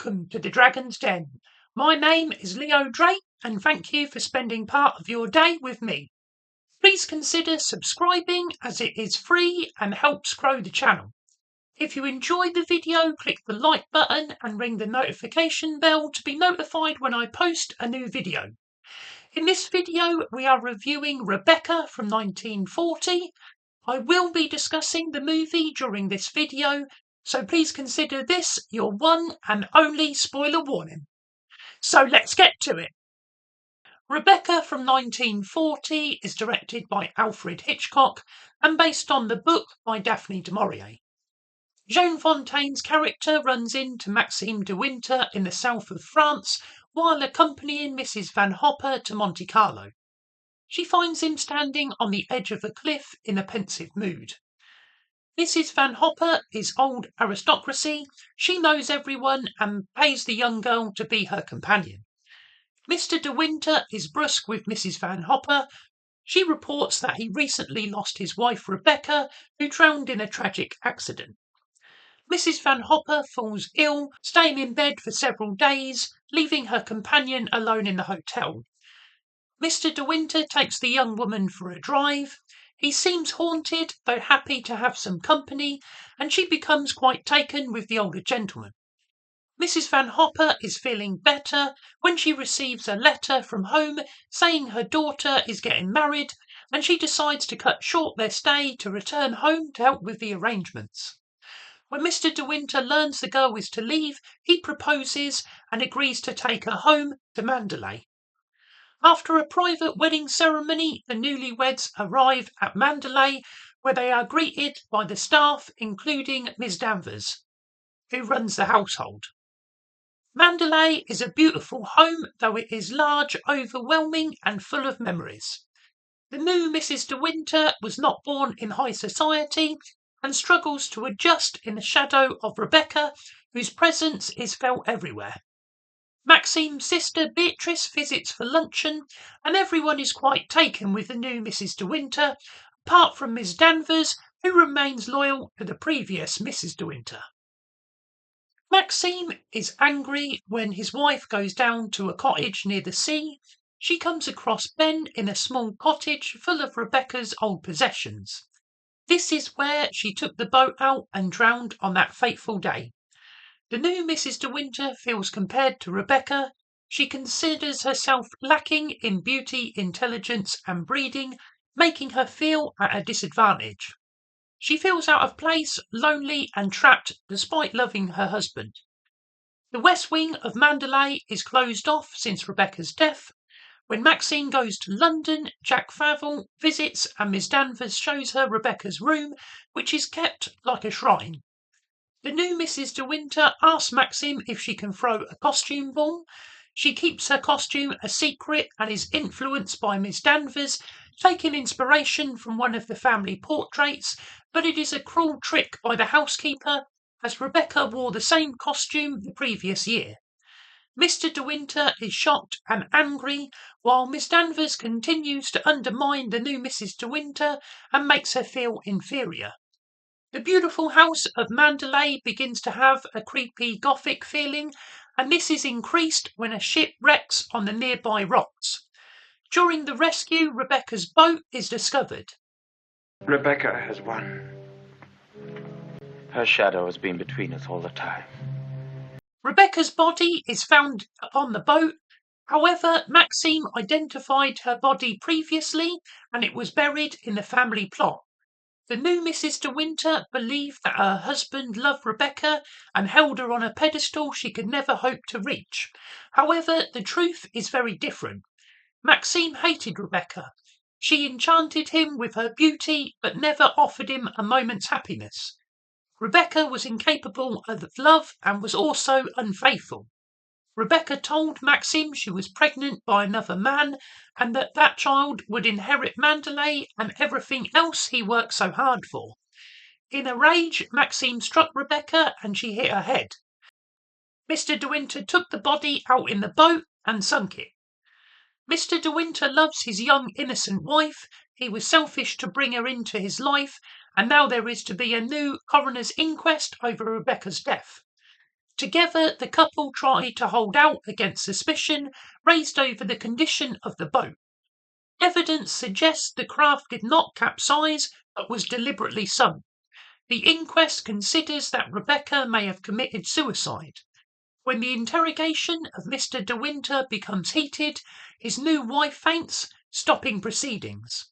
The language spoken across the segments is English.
Welcome to the Dragon's Den. My name is Leo Drake, and thank you for spending part of your day with me. Please consider subscribing as it is free and helps grow the channel. If you enjoyed the video, click the like button and ring the notification bell to be notified when I post a new video. In this video, we are reviewing Rebecca from 1940. I will be discussing the movie during this video, so please consider this your one and only spoiler warning. So let's get to it. Rebecca from 1940 is directed by Alfred Hitchcock and based on the book by Daphne Du Maurier. Joan Fontaine's character runs into Maxime de Winter in the south of France while accompanying Mrs. Van Hopper to Monte Carlo. She finds him standing on the edge of a cliff in a pensive mood. Mrs. Van Hopper is old aristocracy. She knows everyone and pays the young girl to be her companion. Mr. De Winter is brusque with Mrs. Van Hopper. She reports that he recently lost his wife Rebecca, who drowned in a tragic accident. Mrs. Van Hopper falls ill, staying in bed for several days, leaving her companion alone in the hotel. Mr. De Winter takes the young woman for a drive. He seems haunted, though happy to have some company, and she becomes quite taken with the older gentleman. Mrs. Van Hopper is feeling better when she receives a letter from home saying her daughter is getting married, and she decides to cut short their stay to return home to help with the arrangements. When Mr. De Winter learns the girl is to leave, he proposes and agrees to take her home to Mandalay. After a private wedding ceremony, the newlyweds arrive at Mandalay, where they are greeted by the staff, including Miss Danvers, who runs the household. Mandalay is a beautiful home, though it is large, overwhelming, and full of memories. The new Mrs. De Winter was not born in high society and struggles to adjust in the shadow of Rebecca, whose presence is felt everywhere. Maxime's sister Beatrice visits for luncheon, and everyone is quite taken with the new Mrs. De Winter, apart from Miss Danvers, who remains loyal to the previous Mrs. De Winter. Maxime is angry when his wife goes down to a cottage near the sea. She comes across Ben in a small cottage full of Rebecca's old possessions. This is where she took the boat out and drowned on that fateful day. The new Mrs. De Winter feels compared to Rebecca. She considers herself lacking in beauty, intelligence, and breeding, making her feel at a disadvantage. She feels out of place, lonely, and trapped despite loving her husband. The west wing of Mandalay is closed off since Rebecca's death. When Maxine goes to London, Jack Favell visits and Miss Danvers shows her Rebecca's room, which is kept like a shrine. The new Mrs. De Winter asks Maxime if she can throw a costume ball. She keeps her costume a secret and is influenced by Miss Danvers, taking inspiration from one of the family portraits, but it is a cruel trick by the housekeeper, as Rebecca wore the same costume the previous year. Mr. De Winter is shocked and angry, while Miss Danvers continues to undermine the new Mrs. De Winter and makes her feel inferior. The beautiful house of Mandalay begins to have a creepy gothic feeling, and this is increased when a ship wrecks on the nearby rocks. During the rescue, Rebecca's boat is discovered. Rebecca has won. Her shadow has been between us all the time. Rebecca's body is found upon the boat. However, Maxime identified her body previously, and it was buried in the family plot. The new Mrs. De Winter believed that her husband loved Rebecca and held her on a pedestal she could never hope to reach. However, the truth is very different. Maxime hated Rebecca. She enchanted him with her beauty, but never offered him a moment's happiness. Rebecca was incapable of love and was also unfaithful. Rebecca told Maxime she was pregnant by another man and that that child would inherit Mandalay and everything else he worked so hard for. In a rage, Maxime struck Rebecca and she hit her head. Mr. De Winter took the body out in the boat and sunk it. Mr. De Winter loves his young innocent wife. He was selfish to bring her into his life, and now there is to be a new coroner's inquest over Rebecca's death. Together, the couple try to hold out against suspicion raised over the condition of the boat. Evidence suggests the craft did not capsize, but was deliberately sunk. The inquest considers that Rebecca may have committed suicide. When the interrogation of Mr. De Winter becomes heated, his new wife faints, stopping proceedings.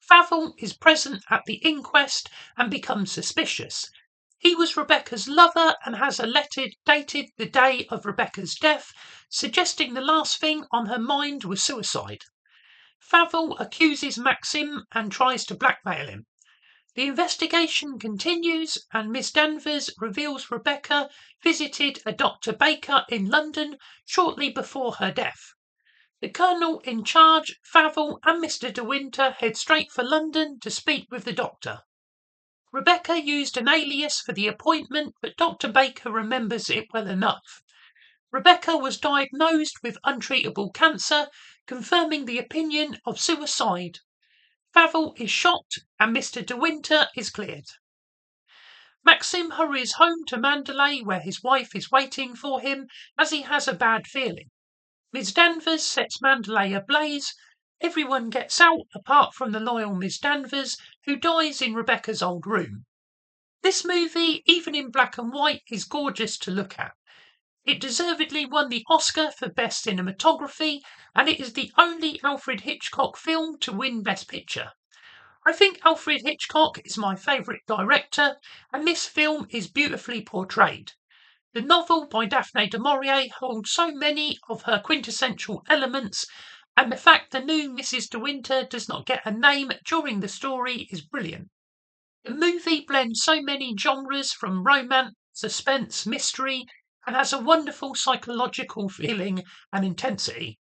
Favell is present at the inquest and becomes suspicious. He was Rebecca's lover and has a letter dated the day of Rebecca's death, suggesting the last thing on her mind was suicide. Favell accuses Maxim and tries to blackmail him. The investigation continues and Miss Danvers reveals Rebecca visited a Dr. Baker in London shortly before her death. The colonel in charge, Favell, and Mr. De Winter head straight for London to speak with the doctor. Rebecca used an alias for the appointment, but Dr. Baker remembers it well enough. Rebecca was diagnosed with untreatable cancer, confirming the opinion of suicide. Favell is shocked and Mr. De Winter is cleared. Maxim hurries home to Mandalay where his wife is waiting for him as he has a bad feeling. Miss Danvers sets Mandalay ablaze. Everyone gets out apart from the loyal Miss Danvers, who dies in Rebecca's old room. This movie, even in black and white, is gorgeous to look at. It deservedly won the Oscar for Best Cinematography, and it is the only Alfred Hitchcock film to win Best Picture. I think Alfred Hitchcock is my favourite director, and this film is beautifully portrayed. The novel by Daphne Du Maurier holds so many of her quintessential elements, and the fact the new Mrs. De Winter does not get a name during the story is brilliant. The movie blends so many genres from romance, suspense, mystery, and has a wonderful psychological feeling and intensity.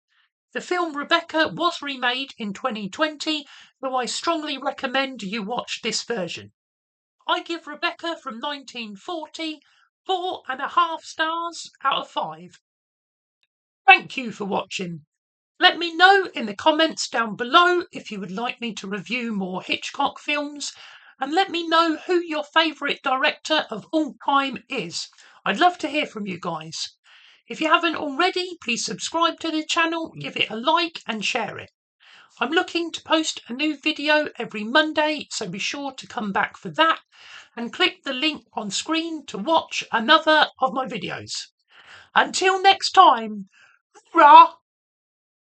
The film Rebecca was remade in 2020, though I strongly recommend you watch this version. I give Rebecca from 1940 4.5 stars out of 5. Thank you for watching. Let me know in the comments down below if you would like me to review more Hitchcock films, and let me know who your favourite director of all time is. I'd love to hear from you guys. If you haven't already, please subscribe to the channel, give it a like and share it. I'm looking to post a new video every Monday, so be sure to come back for that and click the link on screen to watch another of my videos. Until next time, hoorah!